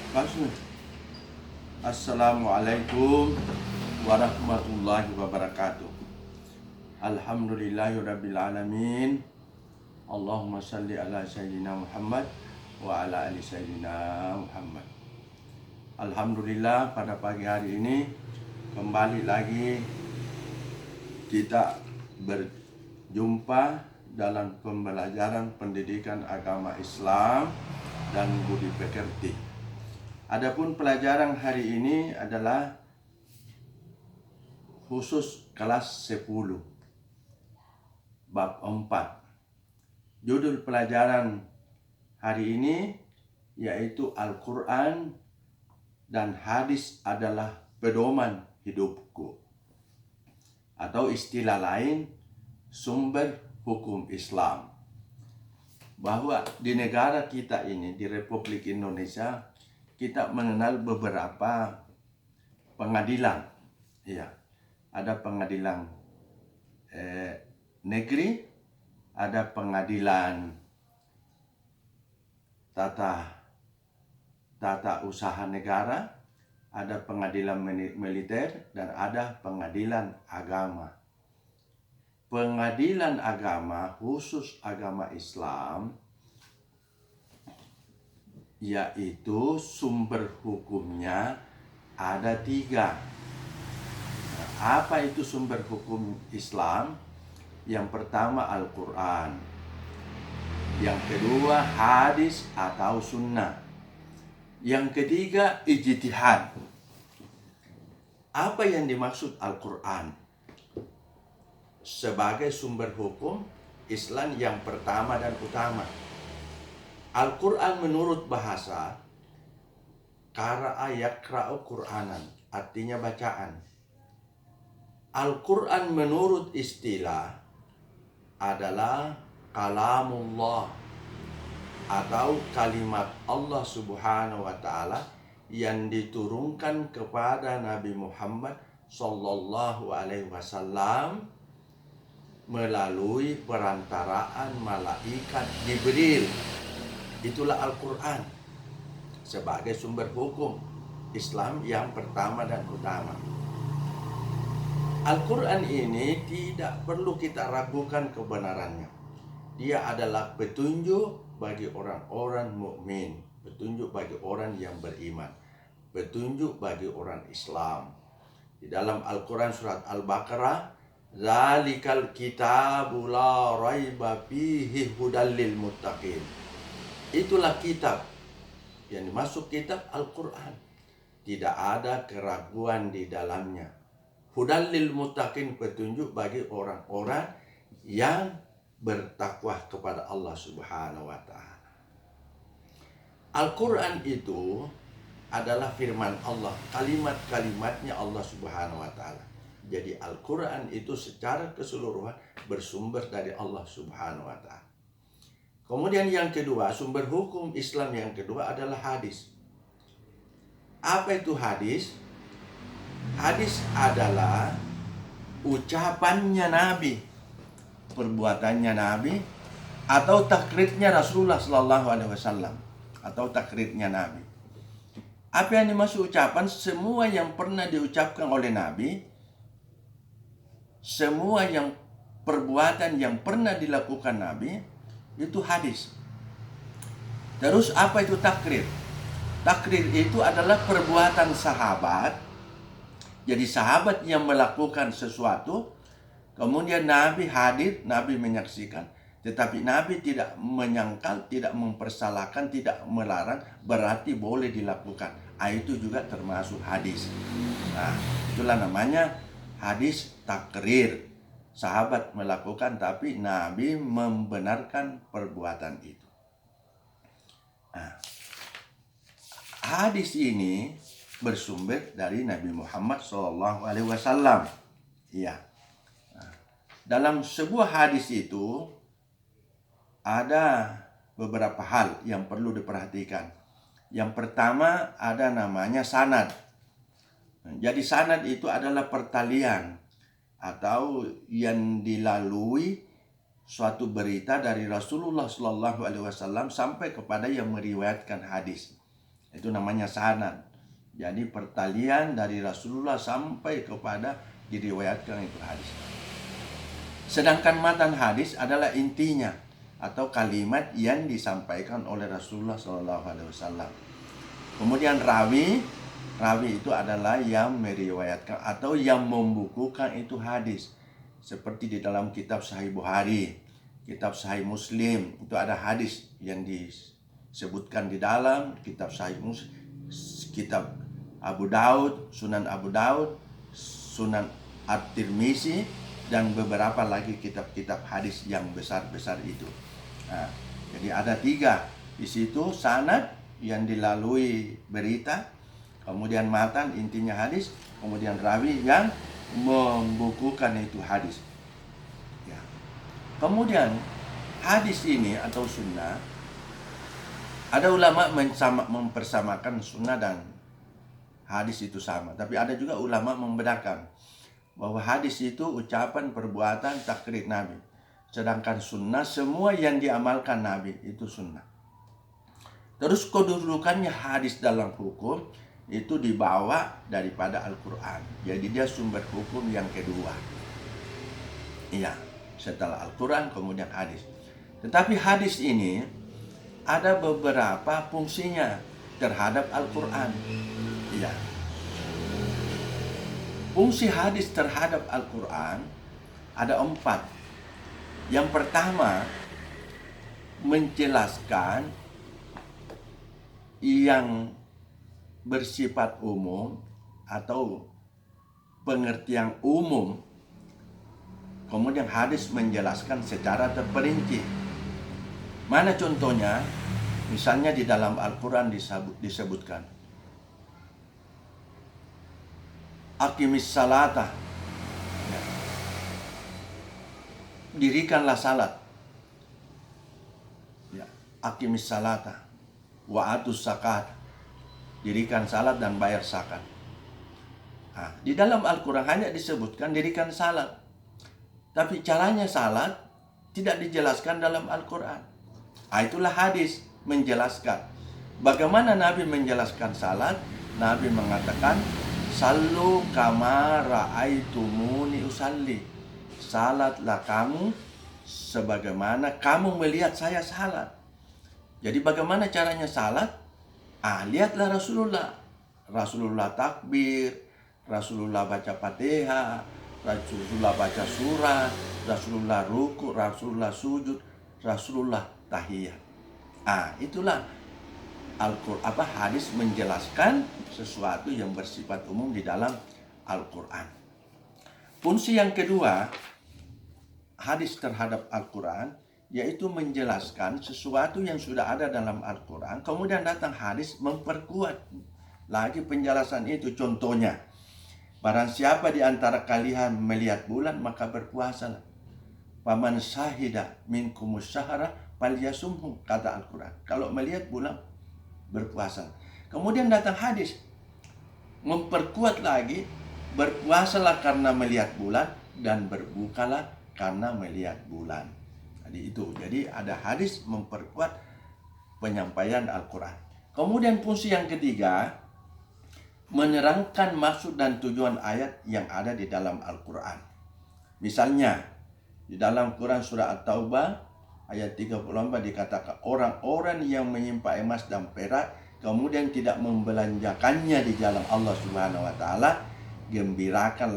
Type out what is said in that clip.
Langsung. Assalamualaikum warahmatullahi wabarakatuh. Alhamdulillahirabbil alamin. Allahumma salli ala sayyidina Muhammad wa ala ali sayyidina Muhammad. Alhamdulillah, pada pagi hari ini kembali lagi kita berjumpa dalam pembelajaran pendidikan agama Islam dan budi pekerti. Adapun pelajaran hari ini adalah khusus kelas 10 bab 4. Judul pelajaran hari ini yaitu Al-Quran dan hadis adalah pedoman hidupku, atau istilah lain sumber hukum Islam. Bahwa di negara kita ini, di Republik Indonesia, kita mengenal beberapa pengadilan. Ya, ada pengadilan negeri, ada pengadilan tata usaha negara, ada pengadilan militer, dan ada pengadilan agama. Pengadilan agama, khusus agama Islam, yaitu sumber hukumnya ada 3. Nah, apa itu sumber hukum Islam? Yang pertama Al-Quran, yang kedua hadis atau sunnah, yang ketiga ijtihad. Apa yang dimaksud Al-Quran sebagai sumber hukum Islam yang pertama dan utama? Al-Quran menurut bahasa qara'a yaqra'u Qur'anan, artinya bacaan. Al-Quran menurut istilah adalah kalamullah atau kalimat Allah Subhanahu wa taala yang diturunkan kepada Nabi Muhammad sallallahu alaihi wasallam melalui perantaraan malaikat Jibril. Itulah Al-Quran sebagai sumber hukum Islam yang pertama dan utama. Al-Quran ini tidak perlu kita ragukan kebenarannya. Dia adalah petunjuk bagi orang-orang mukmin, petunjuk bagi orang yang beriman, petunjuk bagi orang Islam. Di dalam Al-Quran surat Al-Baqarah, "Zalikal kitabu la raiba fihi hudal lil muttaqin." Itulah kitab. Yang dimaksud kitab Al-Quran, tidak ada keraguan di dalamnya. Hudal lil muttaqin, petunjuk bagi orang-orang yang bertakwa kepada Allah Subhanahu wa taala. Al-Quran itu adalah firman Allah, kalimat-kalimatnya Allah Subhanahu wa taala. Jadi Al-Quran itu secara keseluruhan bersumber dari Allah Subhanahu wa taala. Kemudian yang kedua, sumber hukum Islam yang kedua adalah hadis. Apa itu hadis? Hadis adalah ucapannya Nabi, perbuatannya Nabi, atau takrirnya Rasulullah Sallallahu Alaihi Wasallam, atau takrirnya Nabi. Apa yang dimaksud ucapan? Semua yang pernah diucapkan oleh Nabi, semua yang perbuatan yang pernah dilakukan Nabi, itu hadis. Terus apa itu takrir? Takrir itu adalah perbuatan sahabat. Jadi sahabat yang melakukan sesuatu, kemudian Nabi hadir, Nabi menyaksikan, tetapi Nabi tidak menyangkal, tidak mempersalahkan, tidak melarang, berarti boleh dilakukan. Itu juga termasuk hadis. Nah, itulah namanya hadis takrir. Sahabat melakukan tapi Nabi membenarkan perbuatan itu. Nah, hadis ini bersumber dari Nabi Muhammad SAW. Iya. Nah, dalam sebuah hadis itu ada beberapa hal yang perlu diperhatikan. Yang pertama ada namanya sanad. Jadi sanad itu adalah pertalian atau yang dilalui suatu berita dari Rasulullah Shallallahu Alaihi Wasallam sampai kepada yang meriwayatkan hadis. Itu namanya sanad. Jadi pertalian dari Rasulullah sampai kepada diriwayatkan itu hadis. Sedangkan matan hadis adalah intinya atau kalimat yang disampaikan oleh Rasulullah SAW. Kemudian rawi itu adalah yang meriwayatkan atau yang membukukan itu hadis. Seperti di dalam kitab Sahih Bukhari, kitab Sahih Muslim, itu ada hadis yang disebutkan di dalam kitab Sahih Muslim, kitab Abu Daud, Sunan Abu Daud, Sunan At-Tirmizi, dan beberapa lagi kitab-kitab hadis yang besar-besar itu. Nah, jadi ada 3 di situ: sanad yang dilalui berita, kemudian matan intinya hadis, kemudian rawi yang membukukan itu hadis. Ya. Kemudian hadis ini atau sunnah, ada ulama mempersamakan sunnah dan hadis itu sama, tapi ada juga ulama membedakan bahwa hadis itu ucapan, perbuatan, takrir Nabi. Sedangkan sunnah semua yang diamalkan Nabi itu sunnah. Terus kedudukannya hadis dalam hukum itu dibawa daripada Al-Quran. Jadi dia sumber hukum yang kedua. Iya, setelah Al-Quran kemudian hadis. Tetapi hadis ini ada beberapa fungsinya terhadap Al-Quran. Iya. Fungsi hadis terhadap Al-Quran ada 4. Yang pertama, menjelaskan yang bersifat umum atau pengertian umum. Kemudian hadis menjelaskan secara terperinci. Mana contohnya? Misalnya di dalam Al-Quran disebutkan Aqimis salata, dirikanlah salat. Ya, aqimis salata wa atus zakat, dirikan salat dan bayar zakat. Nah, di dalam Al-Quran hanya disebutkan dirikan salat, tapi caranya salat tidak dijelaskan dalam Al-Quran. Nah, itulah hadis menjelaskan. Bagaimana Nabi menjelaskan salat? Nabi mengatakan, sallu kama ra'aitumuni usalli. Salatlah kamu sebagaimana kamu melihat saya salat. Jadi bagaimana caranya salat? Lihatlah Rasulullah. Rasulullah takbir, Rasulullah baca Fatihah, Rasulullah baca surat, Rasulullah ruku, Rasulullah sujud, Rasulullah tahiyat. Itulah hadis menjelaskan sesuatu yang bersifat umum di dalam Al-Quran. Fungsi yang kedua hadis terhadap Al-Quran yaitu menjelaskan sesuatu yang sudah ada dalam Al-Quran, kemudian datang hadis memperkuat lagi penjelasan itu. Contohnya, barang siapa di antara kalian melihat bulan maka berpuasalah. Faman syahida minkumus syahra falyasumhu, kata Al-Quran. Kalau melihat bulan berpuasa. Kemudian datang hadis memperkuat lagi, berpuasalah karena melihat bulan dan berbukalah karena melihat bulan. Jadi ada hadis memperkuat penyampaian Al-Quran. Kemudian fungsi yang ketiga, menerangkan maksud dan tujuan ayat yang ada di dalam Al-Quran. Misalnya di dalam Quran surah At-Taubah ayat 34 dikatakan, orang-orang yang menyimpan emas dan perak kemudian tidak membelanjakannya di jalan Allah Subhanahu wa taala, gembirakanlah